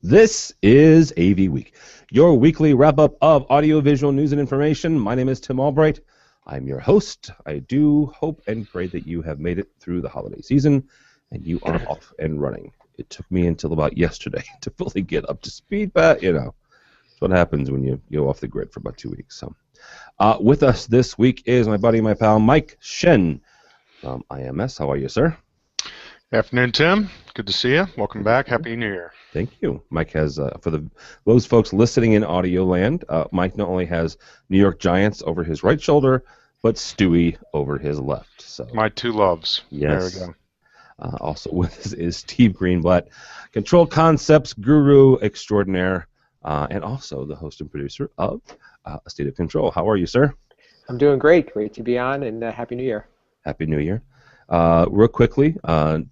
This is AV Week, your weekly wrap-up of audiovisual news and information. My name is Tim Albright. I'm your host. I do hope and pray that you have made it through the holiday season and you are off and running. It took me until about yesterday to fully get up to speed, but that's what happens when you go off the grid for about 2 weeks. So, with us this week is my buddy, my pal, Mike Shen from IMS. How are you, sir? Afternoon, Tim. Good to see you. Welcome back. Happy New Year. Thank you. Mike has, for those folks listening in audio land, Mike not only has New York Giants over his right shoulder, but Stewie over his left. So my two loves. yes. There we go. Also with us is Steve Greenblatt, Control Concepts guru extraordinaire, and also the host and producer of A State of Control. How are you, sir? I'm doing great. Great to be on, and Happy New Year. Happy New Year. Real quickly,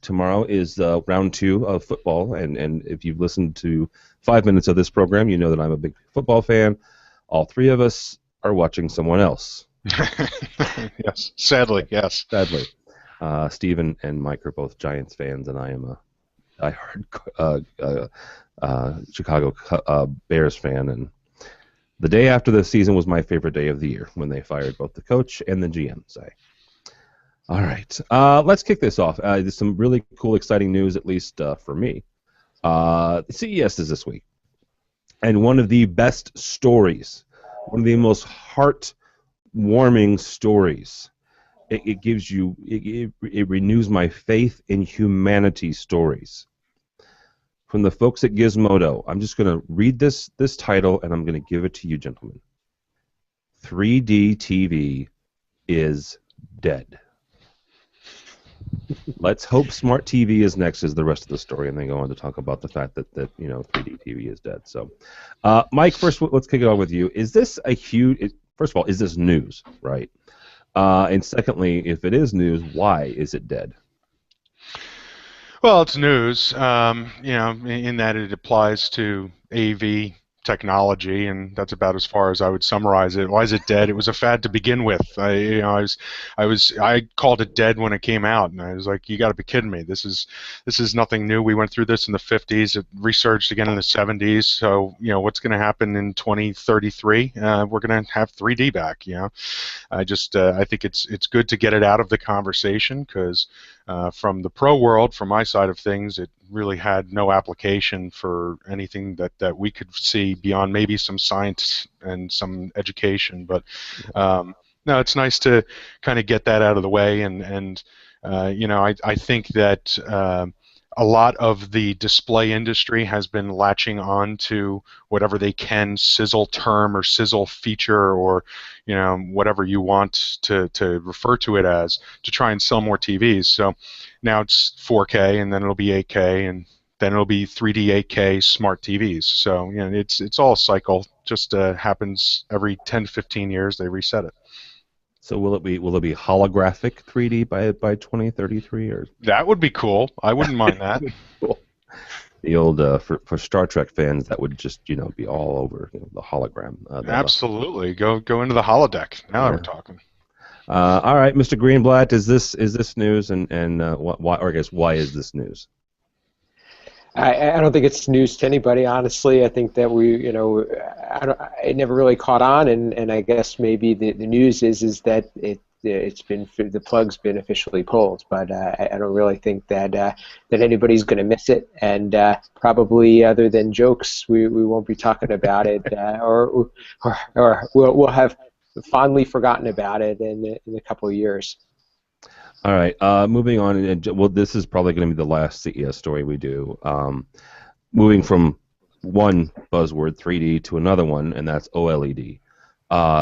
tomorrow is round 2 of football, and if you've listened to 5 minutes of this program, you know that I'm a big football fan. All three of us are watching someone else. Yes, sadly, yes. Sadly. Steve and Mike are both Giants fans, and I am a diehard Chicago Bears fan. And the day after the season was my favorite day of the year when they fired both the coach and the GM. All right, let's kick this off. There's some really cool, exciting news, at least for me. CES is this week, and one of the best stories, one of the most heart-warming stories. It gives you, it renews my faith in humanity stories. From the folks at Gizmodo, I'm just going to read this title, and I'm going to give it to you, gentlemen. 3D TV is dead. Let's hope smart TV is next is the rest of the story, and then go on to talk about the fact that 3D TV is dead. So, Mike, first let's kick it off with you. Is this a huge? First of all, is this news, right? And secondly, if it is news, why is it dead? Well, it's news, in that it applies to AV technology, and that's about as far as I would summarize it. Why is it dead? It was a fad to begin with. I called it dead when it came out, and I was like, you got to be kidding me. This is nothing new. We went through this in the 50s. It resurged again in the 70s. So what's going to happen in 2033? We're going to have 3D back. I think it's good to get it out of the conversation, because from the pro world, from my side of things, it really had no application for anything that we could see beyond maybe some science and some education. But no, it's nice to kind of get that out of the way, and I think that a lot of the display industry has been latching on to whatever they can sizzle term or sizzle feature, or whatever you want to refer to it as, to try and sell more TVs. So now it's 4K, and then it'll be 8K, and then it'll be 3D 8K smart TVs. So it's all a cycle. Just happens every 10 to 15 years. They reset it. So will it be holographic 3D by 2033 or? That would be cool. I wouldn't mind that. Cool. The old for Star Trek fans, that would just be all over the hologram. Absolutely. Go into the holodeck. Now we're talking. All right, Mr. Greenblatt, is this news, and why, or I guess why is this news? I don't think it's news to anybody, honestly. I think that it never really caught on, and I guess maybe the news is that the plug's been officially pulled, but I don't really think that anybody's going to miss it, and probably other than jokes, we won't be talking about it, or we'll have fondly forgotten about it in a couple of years. All right, moving on. Well, this is probably going to be the last CES story we do. Moving from one buzzword, 3D, to another one, and that's OLED,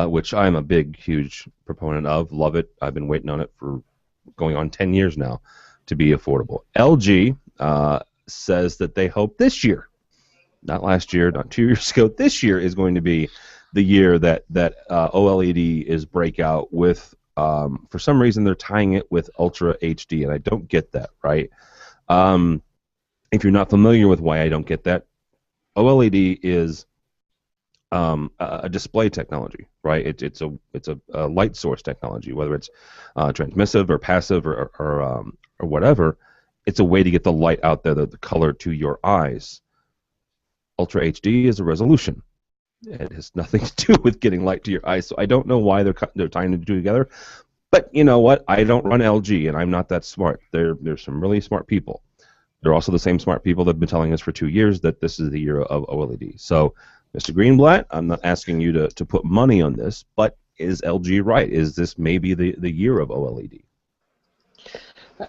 which I'm a big, huge proponent of. Love it. I've been waiting on it for going on 10 years now to be affordable. LG says that they hope this year, not last year, not 2 years ago, this year is going to be the year that OLED is breakout with. For some reason, they're tying it with Ultra HD, and I don't get that, right? If you're not familiar with why I don't get that, OLED is a display technology, right? It's a light source technology, whether it's transmissive or passive or whatever. It's a way to get the light out there, the color to your eyes. Ultra HD is a resolution. It has nothing to do with getting light to your eyes. So I don't know why they're tying the two together. But you know what? I don't run LG, and I'm not that smart. There's some really smart people. They're also the same smart people that have been telling us for 2 years that this is the year of OLED. So, Mr. Greenblatt, I'm not asking you to put money on this, but is LG right? Is this maybe the year of OLED?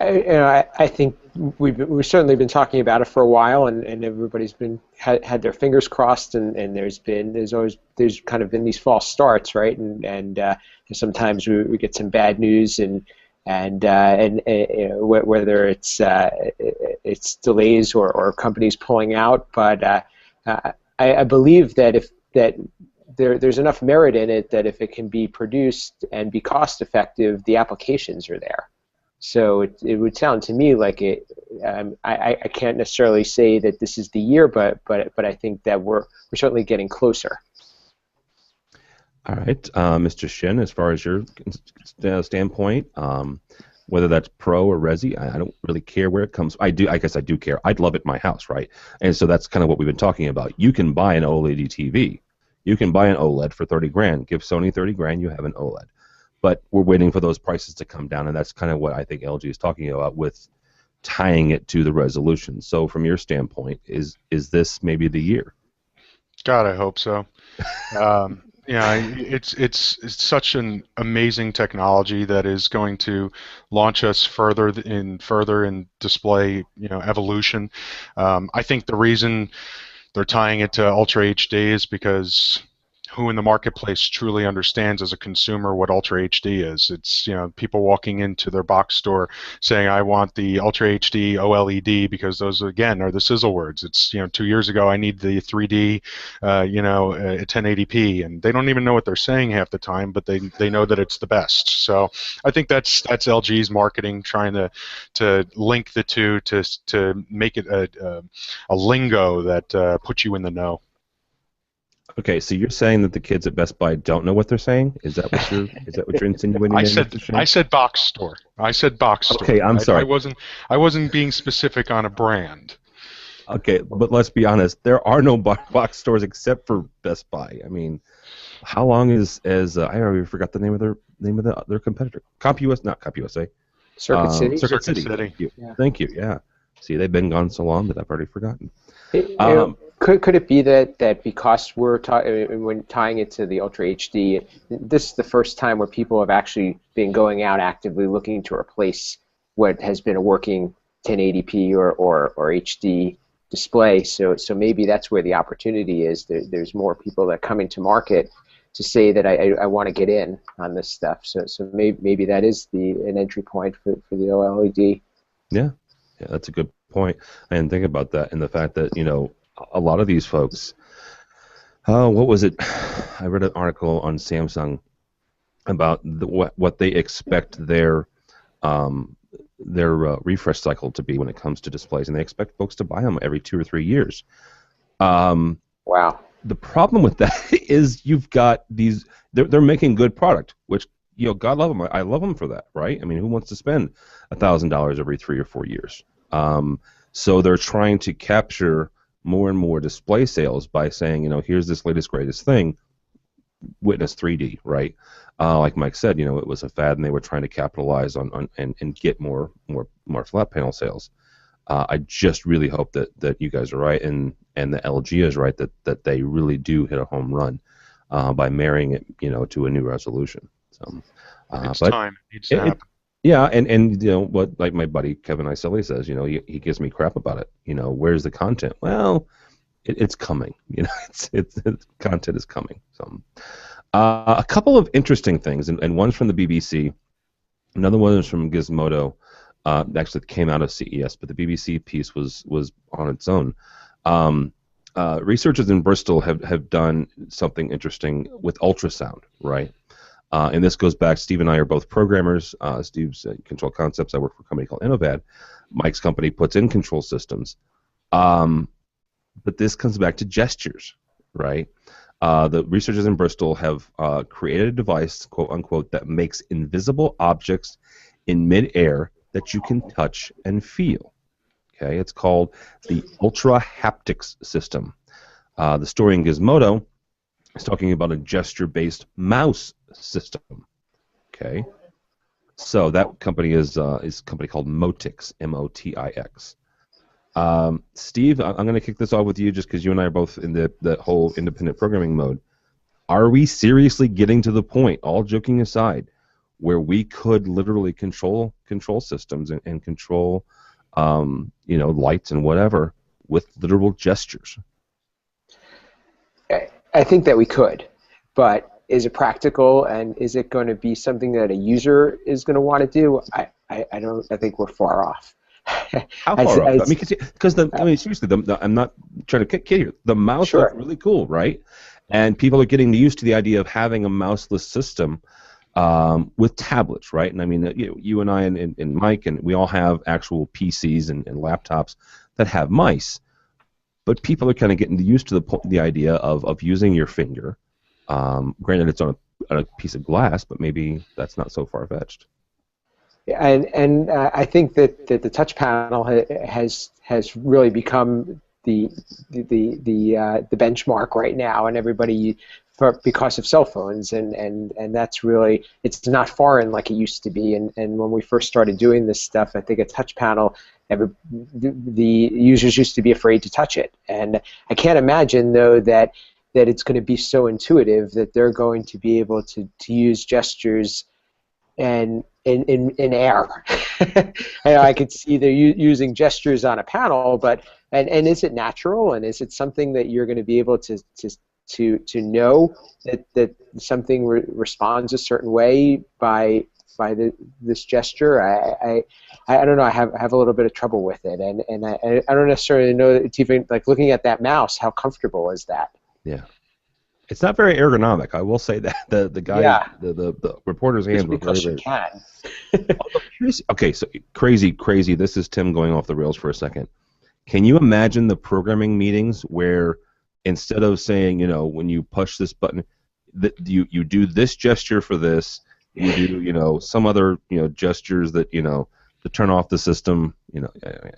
I think we've certainly been talking about it for a while, and everybody's had their fingers crossed, and there's kind of been these false starts, right? And sometimes we get some bad news, and you know, whether it's delays or companies pulling out, but I believe that there's enough merit in it that if it can be produced and be cost effective, the applications are there. So it would sound to me like I can't necessarily say that this is the year, but I think that we're certainly getting closer. All right, Mr. Shin, as far as your standpoint, whether that's Pro or Resi, I don't really care where it comes. I guess I do care. I'd love it in my house, right? And so that's kind of what we've been talking about. You can buy an OLED TV. You can buy an OLED for 30 grand. Give Sony 30 grand, you have an OLED. But we're waiting for those prices to come down, and that's kind of what I think LG is talking about with tying it to the resolution. So from your standpoint, is this maybe the year? God, I hope so. Yeah, it's such an amazing technology that is going to launch us further in display, evolution. I think the reason they're tying it to Ultra HD is because who in the marketplace truly understands as a consumer what Ultra HD is? It's people walking into their box store saying, "I want the Ultra HD OLED," because those again are the sizzle words. It's 2 years ago I need the 3D, 1080p, and they don't even know what they're saying half the time, but they know that it's the best. So I think that's LG's marketing, trying to link the two to make it a lingo that puts you in the know. Okay, so you're saying that the kids at Best Buy don't know what they're saying? Is that what you're insinuating? I said box store. I said box store. Okay, I'm sorry. I wasn't being specific on a brand. Okay, but let's be honest. There are no box stores except for Best Buy. I mean, how long I already forgot the name of their competitor. Not CompUSA. Circuit City. Circuit City. Thank you. Yeah. Thank you. Yeah. See, they've been gone so long that I've already forgotten. Could it be that because when tying it to the Ultra HD, this is the first time where people have actually been going out actively looking to replace what has been a working 1080p or HD display? So maybe that's where the opportunity is. There's more people that come into market to say that I want to get in on this stuff. So maybe that is an entry point for the OLED. Yeah, that's a good point. I didn't think about that, and the fact that a lot of these folks. What was it? I read an article on Samsung about what they expect their refresh cycle to be when it comes to displays, and they expect folks to buy them every 2 or 3 years. Wow. The problem with that is you've got these. They're making good product, which God love them. I love them for that, right? I mean, who wants to spend $1,000 every 3 or 4 years? So they're trying to capture more and more display sales by saying, here's this latest greatest thing, witness 3D, right? Like Mike said, it was a fad, and they were trying to capitalize on and get more flat panel sales. I just really hope that you guys are right, and the LG is right, that they really do hit a home run by marrying it, to a new resolution. So, it's time. It needs to happen. Yeah, and what, like my buddy Kevin Iselli says, he gives me crap about it. Where's the content? Well, it's coming. It's content is coming. So, a couple of interesting things, and one's from the BBC, another one is from Gizmodo. Actually, it came out of CES, but the BBC piece was on its own. Researchers in Bristol have done something interesting with ultrasound, right? And this goes back, Steve and I are both programmers. Steve's Control Concepts. I work for a company called Innovad. Mike's company puts in control systems. But this comes back to gestures, right? The researchers in Bristol have created a device, quote unquote, that makes invisible objects in midair that you can touch and feel. Okay, it's called the Ultra Haptics System. The story in Gizmodo is talking about a gesture-based mouse system. Okay, so that company is a company called Motix, Motix. Steve, I'm going to kick this off with you just because you and I are both in the whole independent programming mode. Are we seriously getting to the point, all joking aside, where we could literally control systems and control, lights and whatever with literal gestures? I think that we could, but is it practical, and is it going to be something that a user is going to want to do? I don't. I think we're far off. How far off? I mean, because seriously, I'm not trying to kid here. The mouse sure. looks really cool, right? And people are getting used to the idea of having a mouseless system with tablets, right? And I mean, you and I and Mike, and we all have actual PCs and laptops that have mice. But people are kind of getting used to the idea of using your finger. Granted, it's on a piece of glass, but maybe that's not so far-fetched. Yeah, and I think that the touch panel has really become the benchmark right now, and everybody, because of cell phones, and that's really, it's not foreign like it used to be. And when we first started doing this stuff, I think a touch panel, the users used to be afraid to touch it, and I can't imagine though that it's going to be so intuitive that they're going to be able to use gestures and in air. I could see they're using gestures on a panel, but and is it natural, and is it something that you're going to be able to know that something responds a certain way by this gesture? I don't know. I have a little bit of trouble with it, and I don't necessarily know. It's even like looking at that mouse. How comfortable is that? Yeah. It's not very ergonomic. I will say that the guy, yeah. the reporter's hands were very, very. Can. Okay, so crazy. This is Tim going off the rails for a second. Can you imagine the programming meetings where instead of saying, when you push this button, that you do this gesture for this, you do, some other, gestures that, to turn off the system,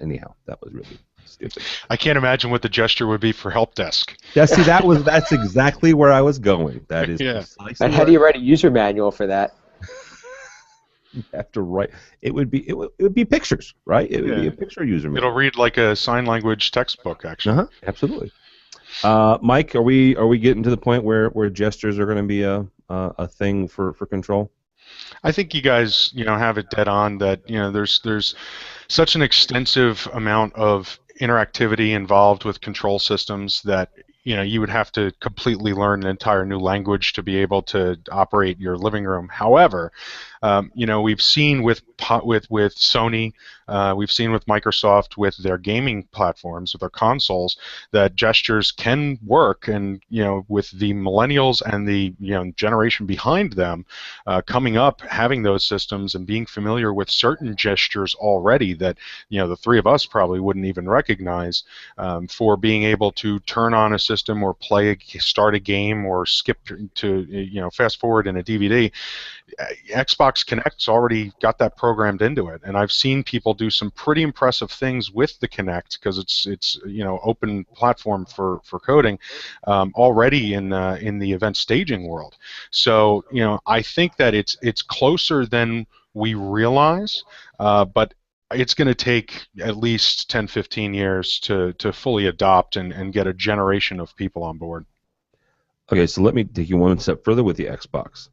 anyhow, that was really stupid. I can't imagine what the gesture would be for help desk. Yeah, see, that's exactly where I was going. That is precisely. And how do you write a user manual for that? You have to write. It would be pictures, right? It would be a picture user manual. It'll read like a sign language textbook, actually. Absolutely. Mike, are we getting to the point where gestures are going to be a thing for control? I think you guys, have it dead on that, there's such an extensive amount of interactivity involved with control systems that you would have to completely learn an entire new language to be able to operate your living room. However, we've seen with Sony, we've seen with Microsoft with their gaming platforms, with their consoles, that gestures can work, and with the millennials and the generation behind them coming up, having those systems and being familiar with certain gestures already that the three of us probably wouldn't even recognize, for being able to turn on a system or start a game or skip to fast forward in a DVD. Xbox Connect's already got that programmed into it, and I've seen people do some pretty impressive things with the Kinect because it's open platform for coding already in the event staging world. So I think that it's closer than we realize, but it's going to take at least 10-15 years to fully adopt and get a generation of people on board. Okay, so let me take you one step further with the Xbox.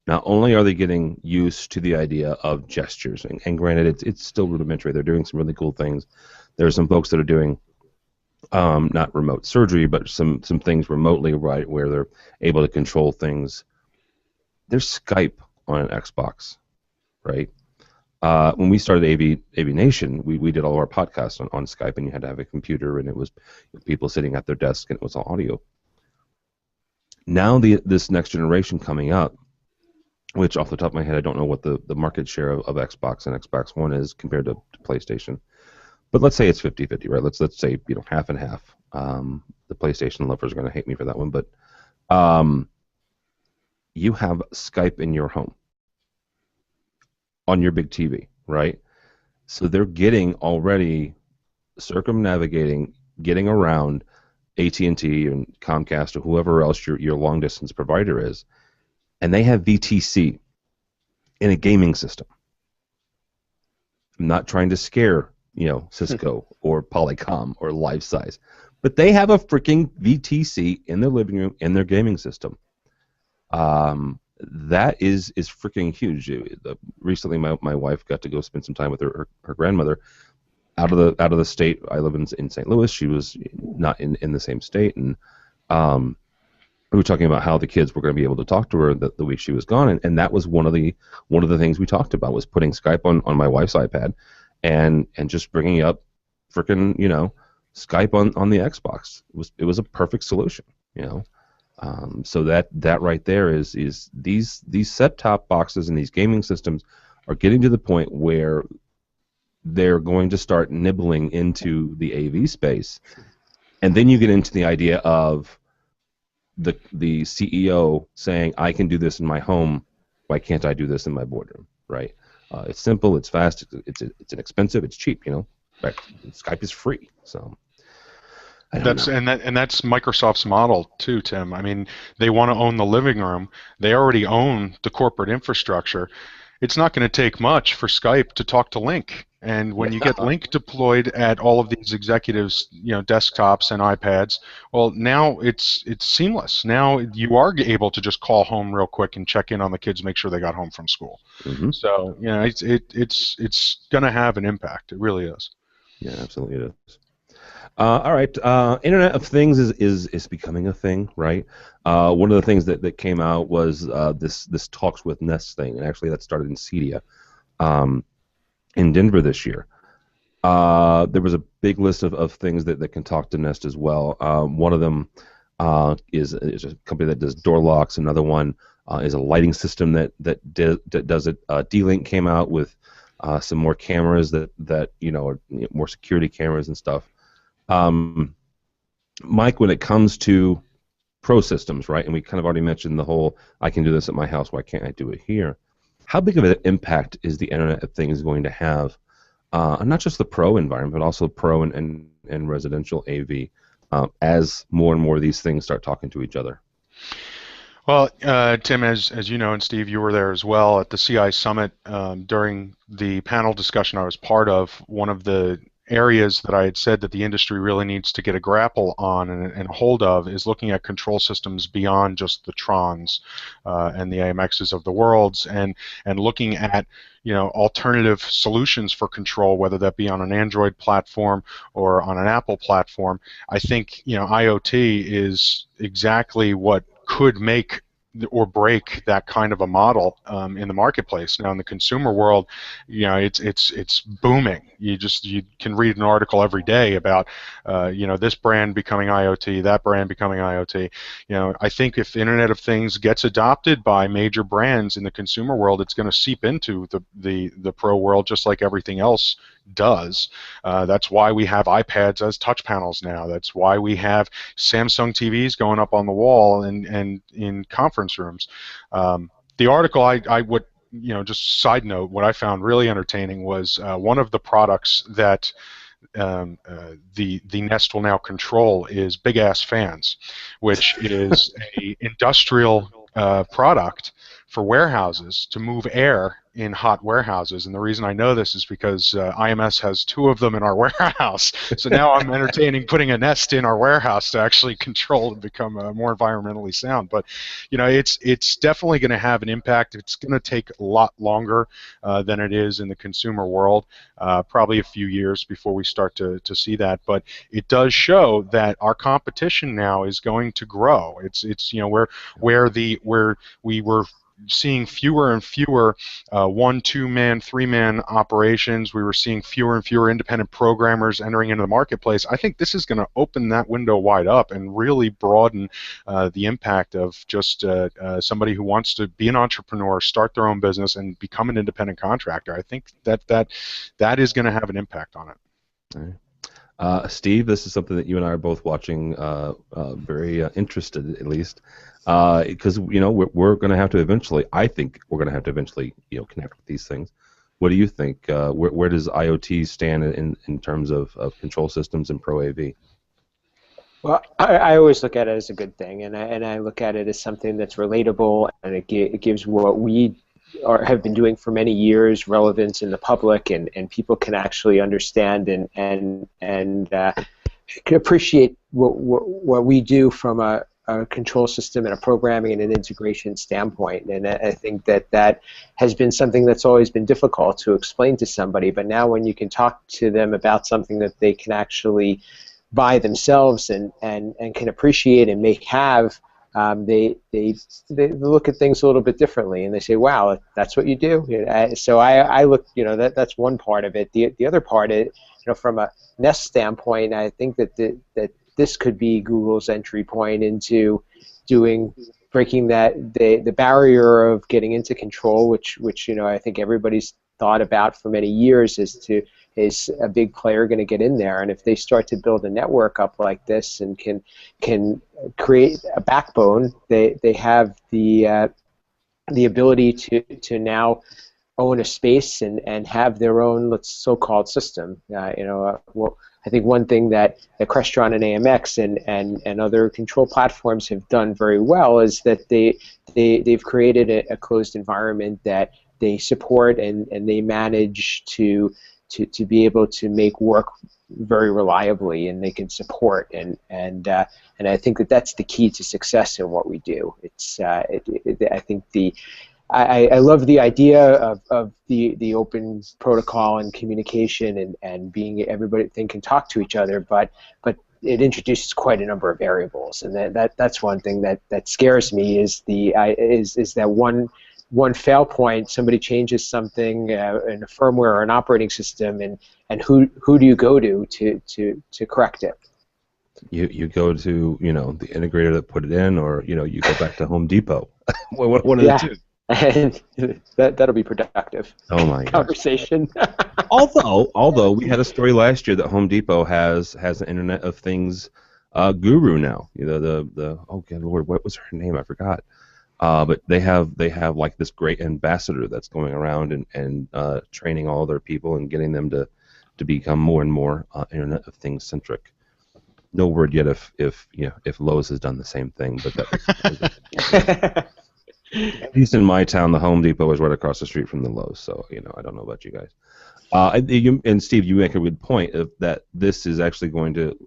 Not only are they getting used to the idea of gestures, and granted, it's still rudimentary. They're doing some really cool things. There are some folks that are doing not remote surgery, but some things remotely, right, where they're able to control things. There's Skype on an Xbox, right? When we started AV Nation, we did all of our podcasts on Skype, and you had to have a computer, and it was people sitting at their desk, and it was all audio. Now this next generation coming up, which off the top of my head, I don't know what the market share of Xbox and Xbox One is compared to PlayStation. But let's say it's 50-50, right? Let's say half and half. The PlayStation lovers are going to hate me for that one, but you have Skype in your home on your big TV, right? So they're getting already circumnavigating, getting around AT&T and Comcast or whoever else your long distance provider is, and they have VTC in a gaming system. I'm not trying to scare, Cisco or Polycom or Lifesize, but they have a freaking VTC in their living room in their gaming system. That is freaking huge. Recently, my wife got to go spend some time with her grandmother out of the state. I live in St. Louis. She was not in the same state, and we were talking about how the kids were going to be able to talk to her the week she was gone, and that was one of the things we talked about was putting Skype on my wife's iPad, and just bringing up freaking Skype on the Xbox. It was a perfect solution, So that right there is these set-top boxes and these gaming systems are getting to the point where they're going to start nibbling into the AV space, and then you get into the idea of the CEO saying, I can do this in my home, why can't I do this in my boardroom, right? It's simple, it's fast, it's inexpensive, it's cheap, Right? Skype is free, so that's Microsoft's model too, Tim. I mean, they want to own the living room. They already own the corporate infrastructure. It's not going to take much for Skype to talk to Link. And when you get Link deployed at all of these executives, desktops and iPads, well, now it's seamless. Now you are able to just call home real quick and check in on the kids, make sure they got home from school. Mm-hmm. So it's going to have an impact. It really is. Yeah, absolutely it is. All right, Internet of Things is becoming a thing, right? One of the things that came out was this Talks with Nest thing, and actually that started in CEDIA. In Denver this year. There was a big list of things that can talk to Nest as well. One of them is a company that does door locks. Another one is a lighting system that does it. D-Link came out with some more cameras that are more security cameras and stuff. Mike, when it comes to pro systems, right, and we kind of already mentioned the whole I can do this at my house, why can't I do it here? How big of an impact is the Internet of Things going to have, not just the pro environment, but also pro and residential AV, as more and more of these things start talking to each other? Well, Tim, as you know, and Steve, you were there as well at the CI Summit during the panel discussion I was part of. One of the areas that I had said that the industry really needs to get a grapple on and a hold of is looking at control systems beyond just the Trons and the AMXs of the worlds, and looking at alternative solutions for control, whether that be on an Android platform or on an Apple platform. I think IoT is exactly what could make or break that kind of a model in the marketplace. Now, in the consumer world, it's booming. You can read an article every day about this brand becoming IoT, that brand becoming IoT. I think if Internet of Things gets adopted by major brands in the consumer world, it's going to seep into the pro world just like everything else does. That's why we have iPads as touch panels now. That's why we have Samsung TVs going up on the wall and in conference rooms. The article I would just side note, what I found really entertaining was one of the products that the Nest will now control is Big Ass Fans, which is a industrial product for warehouses to move air in hot warehouses. And the reason I know this is because IMS has 2 of them in our warehouse. So now I'm entertaining putting a Nest in our warehouse to actually control and become more environmentally sound. But it's definitely going to have an impact. It's going to take a lot longer than it is in the consumer world, probably a few years before we start to see that. But it does show that our competition now is going to grow. It's where we were seeing fewer and fewer 1, 2-man, 3-man operations. We were seeing fewer and fewer independent programmers entering into the marketplace. I think this is going to open that window wide up and really broaden the impact of just somebody who wants to be an entrepreneur, start their own business, and become an independent contractor. I think that is going to have an impact on it. All right. Steve, this is something that you and I are both watching, very interested, at least, because we're going to have to eventually. I think we're going to have to eventually, connect with these things. What do you think? Where does IoT stand in terms of control systems and Pro AV? Well, I always look at it as a good thing, and I look at it as something that's relatable, and it gives what we have been doing for many years relevance in the public, and people can actually understand and can appreciate what we do from a control system and a programming and an integration standpoint. And I think that has been something that's always been difficult to explain to somebody. But now when you can talk to them about something that they can actually buy themselves and can appreciate and make have, they look at things a little bit differently, and they say, "Wow, that's what you do." So I look, that's one part of it. The other part is, from a Nest standpoint, I think that this could be Google's entry point into doing breaking the barrier of getting into control, which I think everybody's thought about for many years, is a big player going to get in there, and if they start to build a network up like this and can create a backbone, they have the ability to now own a space and have their own so-called system. Well, I think one thing that Crestron and AMX and other control platforms have done very well is that they've created a closed environment that they support and they manage to be able to make work very reliably, and they can support, and I think that's the key to success in what we do. I think I love the idea of the open protocol and communication and being everybody can talk to each other, but it introduces quite a number of variables, and that's one thing that scares me is that one fail point, somebody changes something in a firmware or an operating system, and who do you go to correct it? You go to the integrator that put it in, or you go back to Home Depot. One of the Yeah, two. and that'll be productive Oh my gosh. conversation. Although we had a story last year that Home Depot has an Internet of Things guru now. The oh good lord, what was her name? I forgot. But they have like this great ambassador that's going around and training all their people and getting them to become more and more Internet of Things centric. No word yet if Lowe's has done the same thing, but that was at least in my town, the Home Depot is right across the street from the Lowe's. So I don't know about you guys. And Steve, you make a good point of that this is actually going to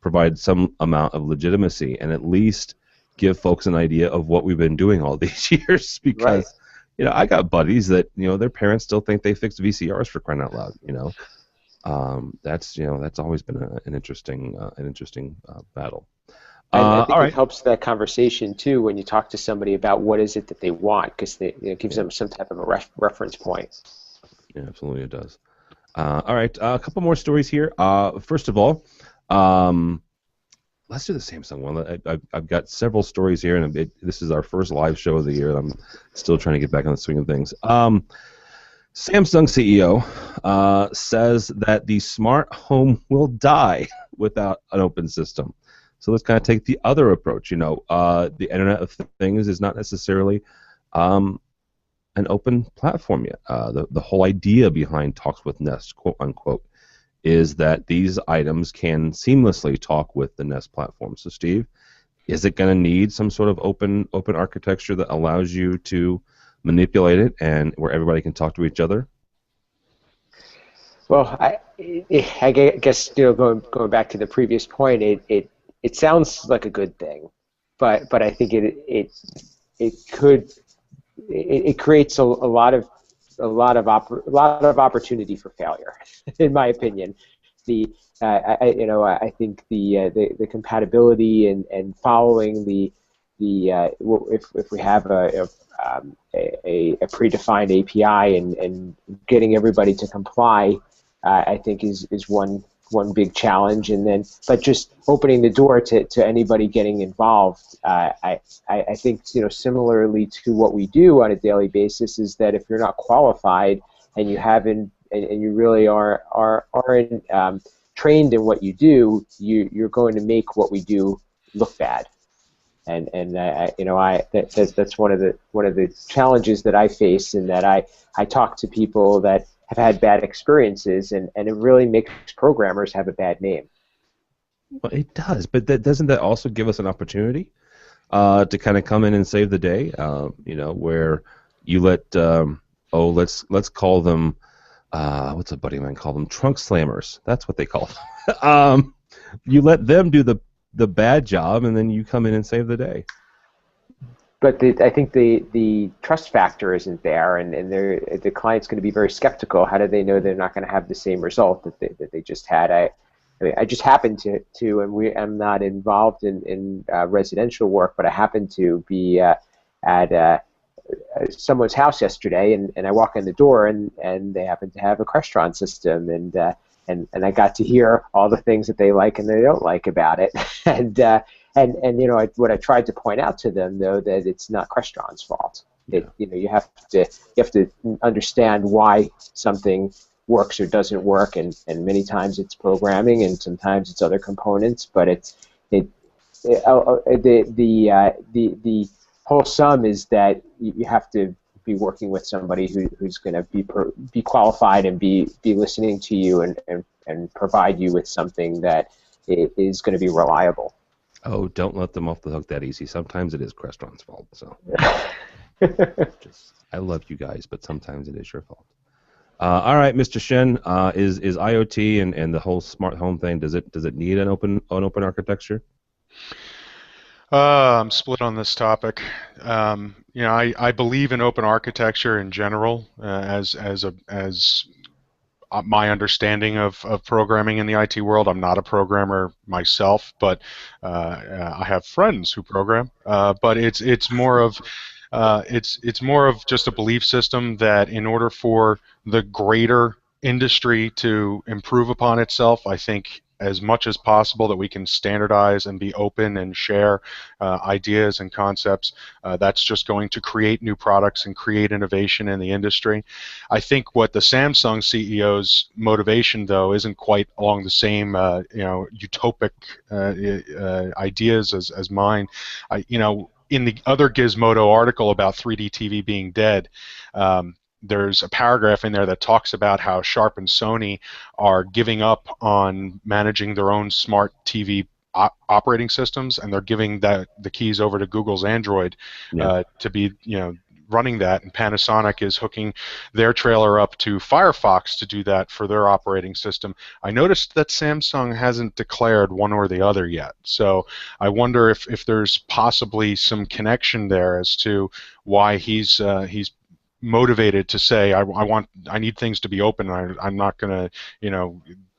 provide some amount of legitimacy and at least give folks an idea of what we've been doing all these years. Because I got buddies that their parents still think they fixed VCRs for crying out loud. That's always been an interesting battle. And I think All it right. helps that conversation too when you talk to somebody about what is it that they want, because it gives them some type of a reference point. Yeah, absolutely it does. All right, a couple more stories here. First of all, let's do the Samsung one. I've got several stories here, and this is our first live show of the year. I'm still trying to get back on the swing of things. Samsung CEO says that the smart home will die without an open system. So let's kind of take the other approach. The Internet of Things is not necessarily an open platform yet. The whole idea behind Talks with Nest, quote unquote, is that these items can seamlessly talk with the Nest platform. So Steve, is it going to need some sort of open architecture that allows you to manipulate it and where everybody can talk to each other? Well, I guess going back to the previous point, it sounds like a good thing, but I think it creates a lot of opportunity for failure, in my opinion. I think the compatibility and following if we have a predefined API and getting everybody to comply, I think is one big challenge, but just opening the door to anybody getting involved. I think similarly to what we do on a daily basis is that if you're not qualified and you haven't and you really aren't trained in what you do, you're going to make what we do look bad. And that's one of the challenges that I face, in that I talk to people that have had bad experiences, and it really makes programmers have a bad name. Well, it does, but doesn't that also give us an opportunity to kind of come in and save the day? Where you let let's call them what's a buddy of mine call them, trunk slammers. That's what they call them. You let them do the bad job, and then you come in and save the day. But I think the trust factor isn't there, and the client's going to be very skeptical. How do they know they're not going to have the same result that they just had? I just happened to and I'm not involved in residential work, but I happened to be at someone's house yesterday, and I walk in the door, and they happen to have a Crestron system, and I got to hear all the things that they like and they don't like about it, and what I tried to point out to them, though, that it's not Crestron's fault. You have to understand why something works or doesn't work, and many times it's programming, and sometimes it's other components, but the whole sum is that you have to be working with somebody who's going to be qualified and be listening to you and provide you with something that is going to be reliable. Oh, don't let them off the hook that easy. Sometimes it is Crestron's fault. So, I love you guys, but sometimes it is your fault. All right, Mr. Shen, is IoT and the whole smart home thing, does it need an open architecture? I'm split on this topic. I believe in open architecture in general, as my understanding of programming in the IT world. I'm not a programmer myself, but I have friends who program. But it's more of just a belief system that in order for the greater industry to improve upon itself, I think as much as possible that we can standardize and be open and share ideas and concepts. That's just going to create new products and create innovation in the industry. I think what the Samsung CEO's motivation, though, isn't quite along the same utopic ideas as mine. In the other Gizmodo article about 3D TV being dead, there's a paragraph in there that talks about how Sharp and Sony are giving up on managing their own smart TV operating systems, and they're giving the keys over to Google's Android to be running that, and Panasonic is hooking their trailer up to Firefox to do that for their operating system. I noticed that Samsung hasn't declared one or the other yet, so I wonder if there's possibly some connection there as to why he's motivated to say I need things to be open. I'm not going to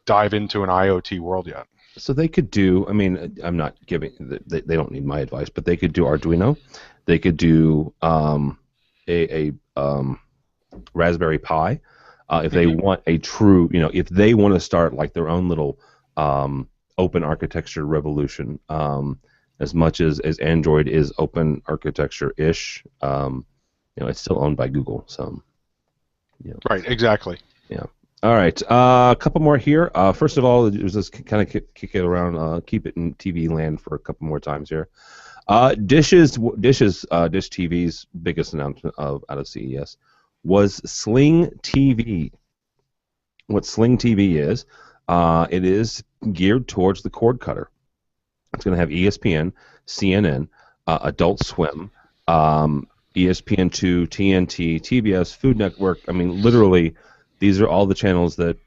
dive into an IoT world yet. So they could do. I mean, I'm not giving. They don't need my advice, but they could do Arduino. They could do a Raspberry Pi if they want a true. If they want to start like their own little open architecture revolution. As much as Android is open architecture ish. It's still owned by Google, so. Right, exactly. Yeah. All right, a couple more here. First of all, just kind of kick it around, keep it in TV land for a couple more times here. Dish TV's biggest announcement out of CES was Sling TV. What Sling TV is, it is geared towards the cord cutter. It's going to have ESPN, CNN, Adult Swim, ESPN2, TNT, TBS, Food Network. I mean, literally, these are all the channels that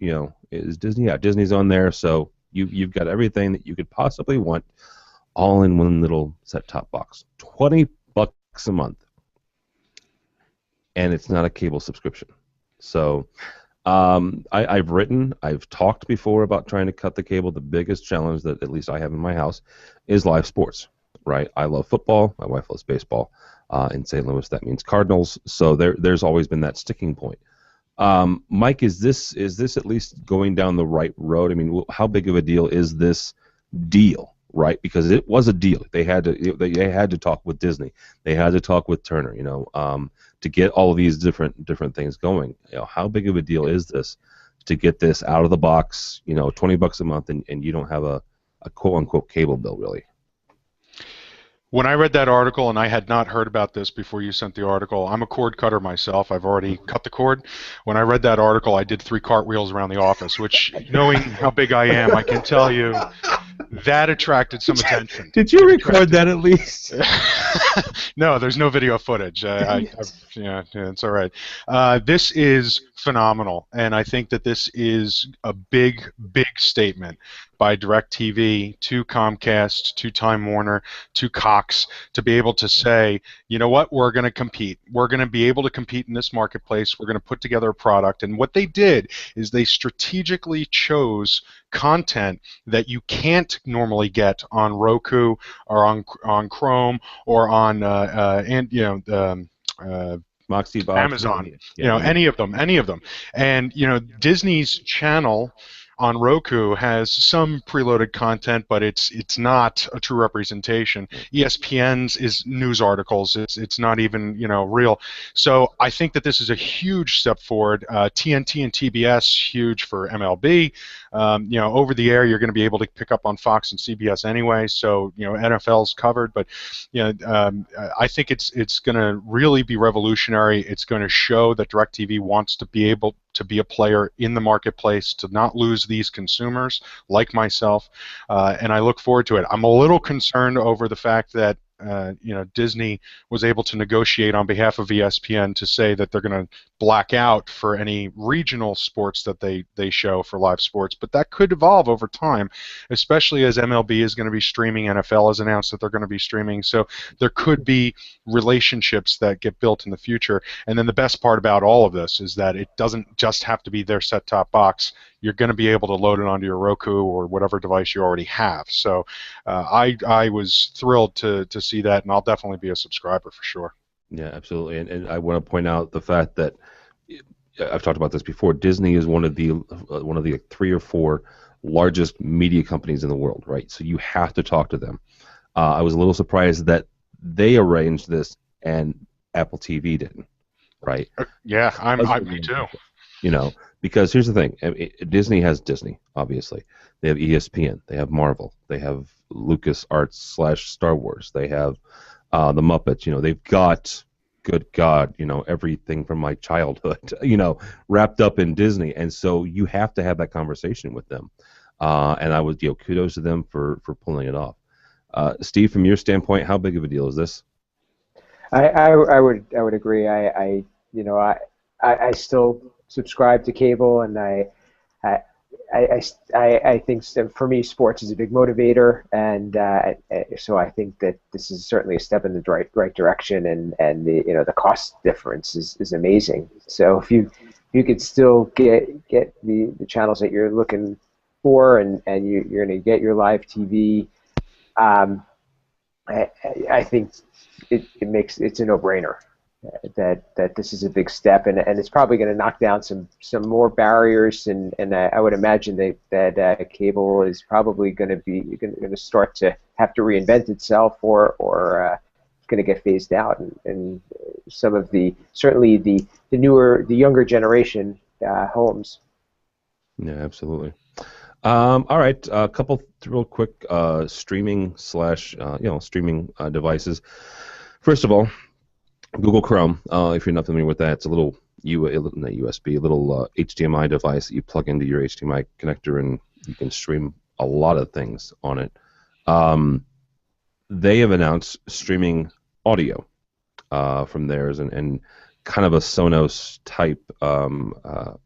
is Disney. Yeah, Disney's on there, so you've got everything that you could possibly want, all in one little set-top box. $20 a month, and it's not a cable subscription. So, I've talked before about trying to cut the cable. The biggest challenge that at least I have in my house is live sports. Right? I love football. My wife loves baseball. In St. Louis, that means Cardinals. So there's always been that sticking point. Mike, is this at least going down the right road? I mean, how big of a deal is this deal? Right? Because it was a deal. They had to talk with Disney. They had to talk with Turner. To get all of these different things going. How big of a deal is this to get this out of the box? $20 a month, and you don't have a quote unquote cable bill really. When I read that article, and I had not heard about this before you sent the article, I'm a cord cutter myself. I've already cut the cord. When I read that article, I did 3 cartwheels around the office, which, knowing how big I am, I can tell you that attracted some attention. Did you record that at least? No, there's no video footage. Yeah, it's all right. This is phenomenal, and I think that this is a big, big statement by DirecTV to Comcast, to Time Warner, to Cox, to be able to say, you know what, we're going to compete. We're going to be able to compete in this marketplace. We're going to put together a product. And what they did is they strategically chose content that you can't normally get on Roku or on Chrome or on Moxie Box, Amazon, any of them, and Disney's channel on Roku has some preloaded content, but it's not a true representation. ESPN's is news articles. It's not even real. So I think that this is a huge step forward. TNT and TBS huge for MLB. Over the air you're going to be able to pick up on Fox and CBS anyway. So NFL's covered, but I think it's going to really be revolutionary. It's going to show that DirecTV wants to be able to be a player in the marketplace, to not lose these consumers like myself, and I look forward to it. I'm a little concerned over the fact that Disney was able to negotiate on behalf of ESPN to say that they're going to black out for any regional sports that they show for live sports, but that could evolve over time, especially as MLB is going to be streaming, NFL has announced that they're going to be streaming, so there could be relationships that get built in the future. And then the best part about all of this is that it doesn't just have to be their set-top box. You're going to be able to load it onto your Roku or whatever device you already have. So I was thrilled to see that, and I'll definitely be a subscriber for sure. Yeah, absolutely. And I want to point out the fact that I've talked about this before. Disney is one of the 3 or 4 largest media companies in the world, right? So you have to talk to them. I was a little surprised that they arranged this and Apple TV didn't, right? Yeah, me too. Because here's the thing: Disney has Disney, obviously. They have ESPN. They have Marvel. They have LucasArts / Star Wars. They have the Muppets. They've got, good God, everything from my childhood, wrapped up in Disney. And so you have to have that conversation with them. And I would, kudos to them for pulling it off. Steve, from your standpoint, how big of a deal is this? I would agree. I still subscribe to cable, and I think for me sports is a big motivator, and so I think that this is certainly a step in the right direction, and the cost difference is amazing. So if you could still get the channels that you're looking for, and you're going to get your live TV, I think it's a no-brainer. That this is a big step, and it's probably going to knock down some more barriers, and I would imagine that cable is probably going to start to have to reinvent itself, or it's going to get phased out, and some of certainly the younger generation homes. Yeah, absolutely. All right, a couple real quick streaming streaming devices. First of all, Google Chrome, if you're not familiar with that, it's a little HDMI device that you plug into your HDMI connector, and you can stream a lot of things on it. They have announced streaming audio from theirs, and kind of a Sonos type, not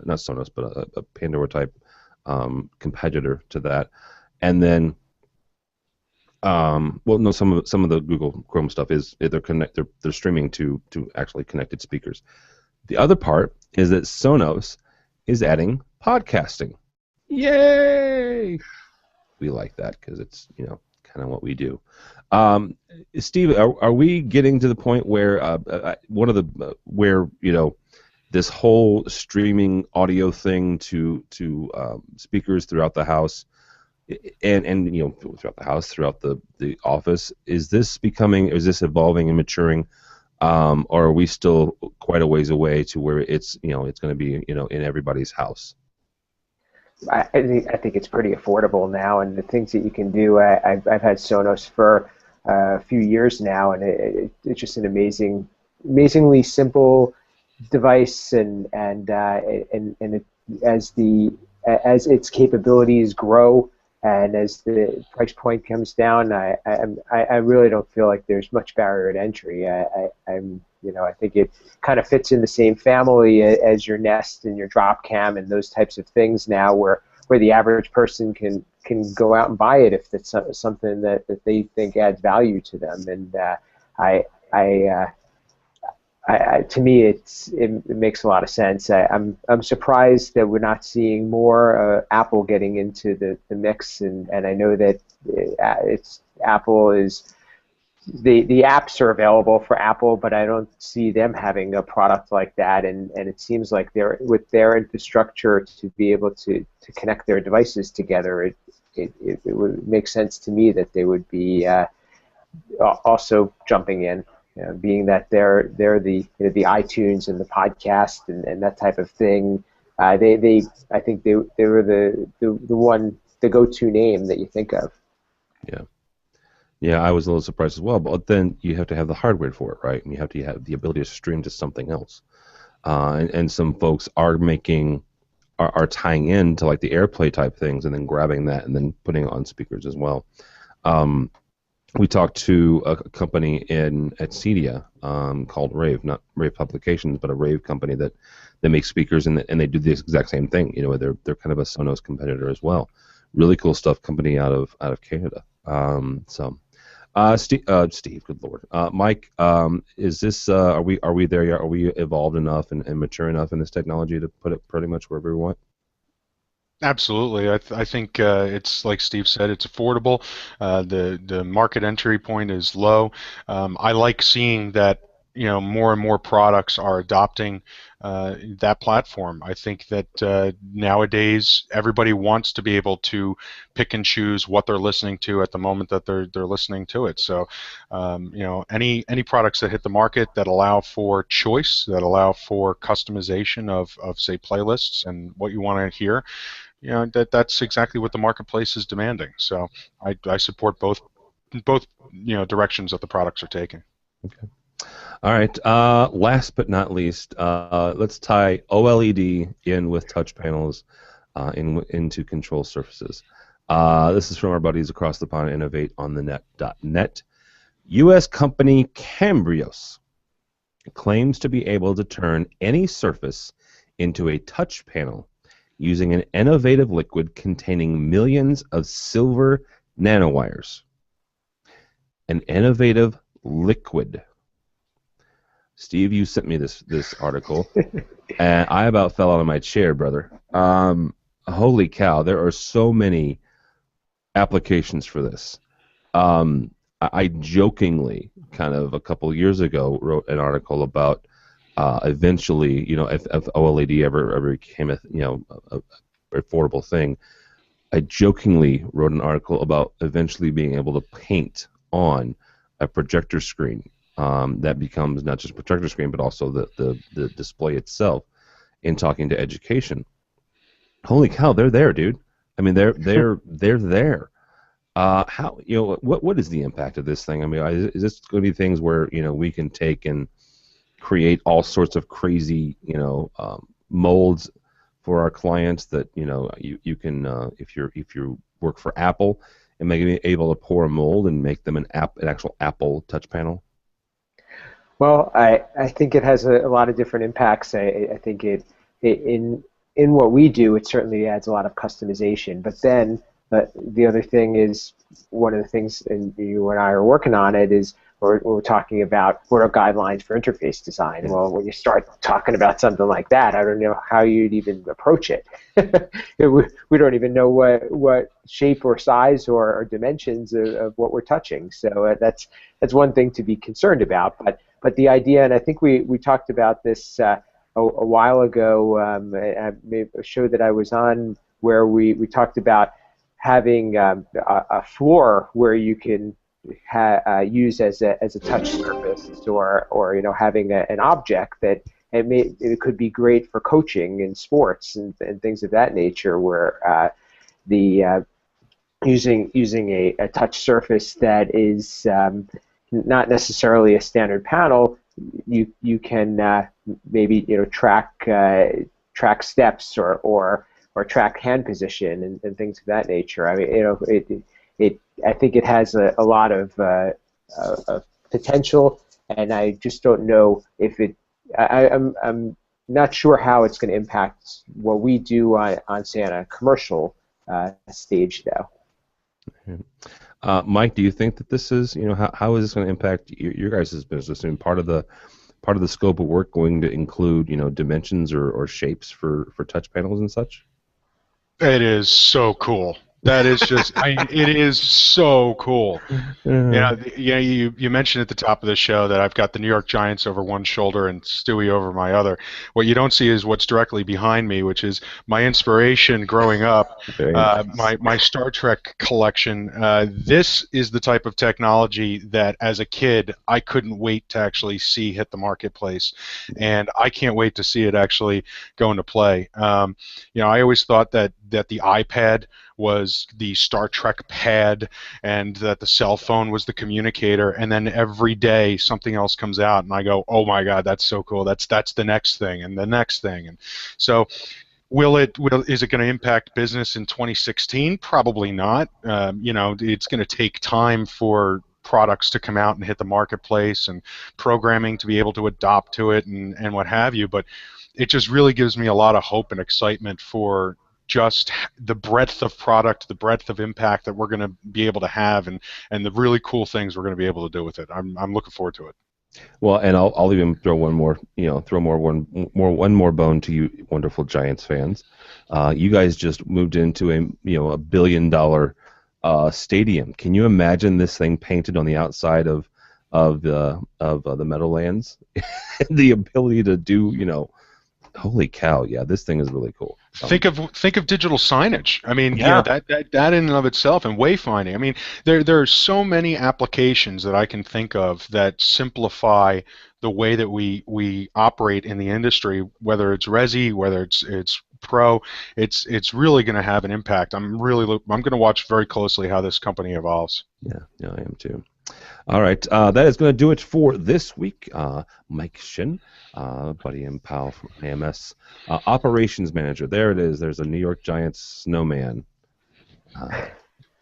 Sonos, but a Pandora type competitor to that. And then some of the Google Chrome stuff is they're streaming to actually connected speakers. The other part is that Sonos is adding podcasting. Yay! We like that because it's kind of what we do. Steve, are we getting to the point where where this whole streaming audio thing to speakers throughout the house? And throughout the house, throughout the office, is this evolving and maturing, or are we still quite a ways away to where it's going to be in everybody's house? I think it's pretty affordable now, and the things that you can do. I've had Sonos for a few years now, and it's just an amazingly simple device, and as its capabilities grow, and as the price point comes down, I really don't feel like there's much barrier to entry. I think it kind of fits in the same family as your Nest and your drop cam and those types of things now, where the average person can go out and buy it if it's something that they think adds value to them. And I, I, to me, it makes a lot of sense. I'm surprised that we're not seeing more Apple getting into the mix, and I know that Apple is the apps are available for Apple, but I don't see them having a product like that, and it seems like they're with their infrastructure to be able to connect their devices together. It would make sense to me that they would be also jumping in, being that they're the iTunes and the podcast and that type of thing. I think they were the go-to name that you think of. Yeah. Yeah, I was a little surprised as well, but then you have to have the hardware for it, right? And you have to have the ability to stream to something else. And some folks are tying in to like the AirPlay type things and then grabbing that and then putting it on speakers as well. We talked to a company at Cedia called Rave, not Rave Publications, but a Rave company that makes speakers and they do the exact same thing. They're kind of a Sonos competitor as well. Really cool stuff, company out of Canada. Steve, good lord, Mike, is this are we there yet? Are we evolved enough and mature enough in this technology to put it pretty much wherever we want? Absolutely. I think it's like Steve said, it's affordable. The market entry point is low. I like seeing that more and more products are adopting that platform. I think that nowadays everybody wants to be able to pick and choose what they're listening to at the moment that they're listening to it. So any products that hit the market that allow for choice, that allow for customization of say playlists and what you want to hear, that's exactly what the marketplace is demanding. So I support both directions that the products are taking. Okay. All right. Last but not least, let's tie OLED in with touch panels into control surfaces. This is from our buddies across the pond, innovateonthenet.net. U.S. company Cambrios claims to be able to turn any surface into a touch panel using an innovative liquid containing millions of silver nanowires. An innovative liquid. Steve, you sent me this article, and I about fell out of my chair, brother. Holy cow, there are so many applications for this. I jokingly, kind of a couple years ago, wrote an article about eventually, if OLED ever became a affordable thing. I jokingly wrote an article about eventually being able to paint on a projector screen. That becomes not just a projector screen, but also the display itself. In talking to education, holy cow, they're there, dude. I mean, they're there. How what is the impact of this thing? I mean, is this going to be things where we can take and create all sorts of crazy molds for our clients that you can if you work for Apple and maybe able to pour a mold and make them an actual Apple touch panel? Well, I think it has a lot of different impacts. I think in what we do, it certainly adds a lot of customization. But then the other thing is, one of the things, and you and I are working on it, is we're talking about what are guidelines for interface design. Well, when you start talking about something like that, I don't know how you'd even approach it. We don't even know what shape or size or dimensions of what we're touching. So that's one thing to be concerned about. But the idea, and I think we talked about this a while ago, a show that I was on where we talked about having a floor where you can use as a touch surface, or having an object that it could be great for coaching in sports and things of that nature, where using a touch surface that is not necessarily a standard panel, you can maybe track steps or or track hand position and things of that nature. I mean, I think it has a lot of potential, and I just don't know if it. I'm not sure how it's going to impact what we do on say on a commercial stage though. Mike, do you think that this is, how is this going to impact your guys' business? I mean, part of the scope of work going to include, dimensions or shapes for touch panels and such? It is so cool. That is just, it is so cool. You mentioned at the top of the show that I've got the New York Giants over one shoulder and Stewie over my other. What you don't see is what's directly behind me, which is my inspiration growing up, my Star Trek collection. This is the type of technology that, as a kid, I couldn't wait to actually see hit the marketplace, and I can't wait to see it actually go into play. I always thought that the iPad was the Star Trek pad, and that the cell phone was the communicator, and then every day something else comes out, and I go, oh my God, that's so cool. That's the next thing, and the next thing, and so. Is it going to impact business in 2016? Probably not. It's going to take time for products to come out and hit the marketplace, and programming to be able to adopt to it, and what have you. But it just really gives me a lot of hope and excitement for just the breadth of product, the breadth of impact that we're going to be able to have, and the really cool things we're going to be able to do with it. I'm looking forward to it. Well, and I'll even throw one more bone to you, wonderful Giants fans. You guys just moved into a $1 billion stadium. Can you imagine this thing painted on the outside of the Meadowlands? The ability to do, holy cow, yeah, this thing is really cool. Think of digital signage. I mean, that in and of itself, and wayfinding. I mean, there are so many applications that I can think of that simplify the way that we operate in the industry. Whether it's resi, whether it's pro, it's really going to have an impact. I'm going to watch very closely how this company evolves. Yeah, I am too. All right, that is going to do it for this week. Mike Shin, buddy and pal from IMS, operations manager. There it is. There's a New York Giants snowman.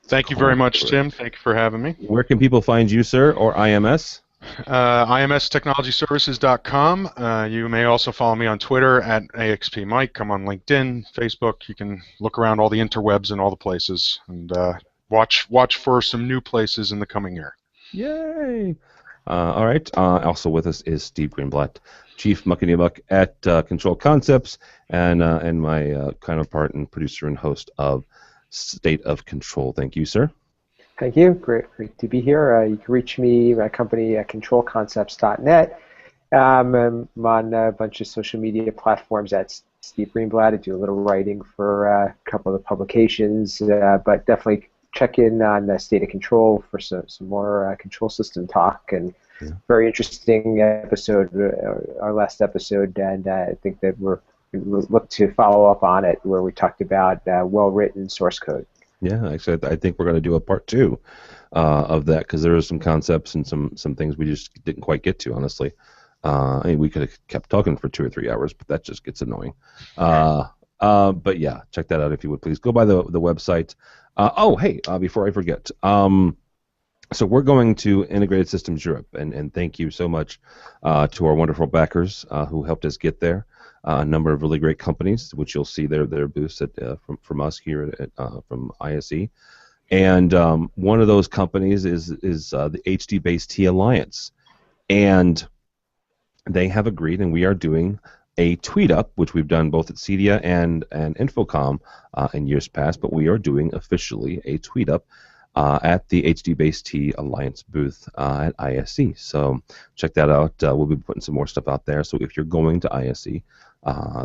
Thank you very much, Tim. Thank you for having me. Where can people find you, sir, or IMS? IMStechnologyservices.com. You may also follow me on Twitter at AXPMike. I'm on LinkedIn, Facebook. You can look around all the interwebs and all the places, and watch for some new places in the coming year. Yay! All right. Also with us is Steve Greenblatt, Chief Muckety-Buck at Control Concepts, and my counterpart and producer and host of State of Control. Thank you, sir. Thank you. Great to be here. You can reach me, my company, at controlconcepts.net. I'm on a bunch of social media platforms at Steve Greenblatt. I do a little writing for a couple of the publications, but definitely check in on the State of Control for some more control system talk, and very interesting episode, our last episode, and I think that we look to follow up on it, where we talked about well-written source code. Yeah, actually, I think we're going to do a part 2 of that, because there are some concepts and some things we just didn't quite get to, honestly. I mean, we could have kept talking for 2 or 3 hours, but that just gets annoying. But yeah, check that out if you would, please. Go by the website. Before I forget, so we're going to Integrated Systems Europe, and thank you so much to our wonderful backers who helped us get there. A number of really great companies, which you'll see their booths from us here from ISE, and one of those companies is the HD-based Alliance, and they have agreed, and we are doing a tweet up, which we've done both at CEDIA and Infocom in years past, but we are doing officially a tweet up at the HD-based Alliance booth at ISE. So check that out. We'll be putting some more stuff out there. So if you're going to ISE,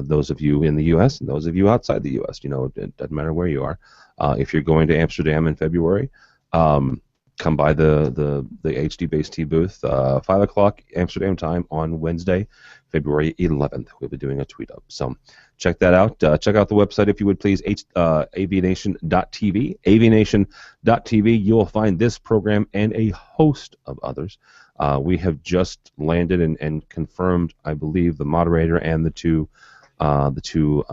those of you in the U.S. and those of you outside the U.S., it doesn't matter where you are. If you're going to Amsterdam in February, come by the HD-based booth, 5 o'clock Amsterdam time on Wednesday, February 11th. We'll be doing a tweet up. So check that out. Check out the website if you would, please, avnation.tv. avnation.tv. You'll find this program and a host of others. We have just landed and confirmed, I believe, the moderator and the 2 the two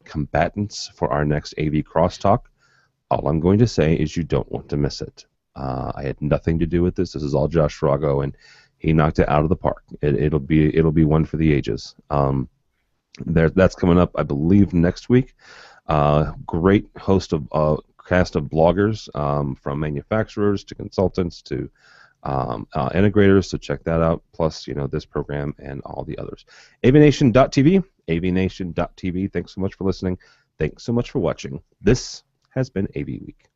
combatants for our next AV crosstalk. All I'm going to say is you don't want to miss it. I had nothing to do with this. This is all Josh Frago, and he knocked it out of the park. It'll be one for the ages. That's coming up, I believe, next week. Great host of cast of bloggers, from manufacturers to consultants to integrators. So check that out. Plus, this program and all the others. AVNation.tv. AVNation.tv. Thanks so much for listening. Thanks so much for watching. This has been AV Week.